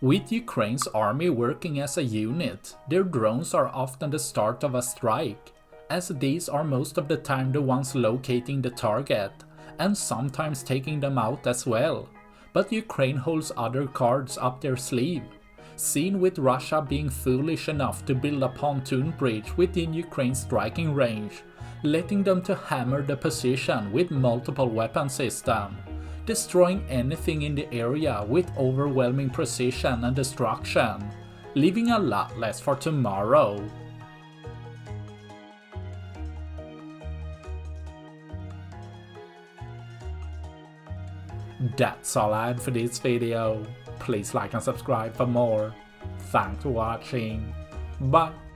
With Ukraine's army working as a unit, their drones are often the start of a strike, as these are most of the time the ones locating the target, and sometimes taking them out as well. But Ukraine holds other cards up their sleeve, seen with Russia being foolish enough to build a pontoon bridge within Ukraine's striking range, letting them to hammer the position with multiple weapon systems, destroying anything in the area with overwhelming precision and destruction, leaving a lot less for tomorrow. That's all I had for this video. Please like and subscribe for more. Thanks for watching. Bye.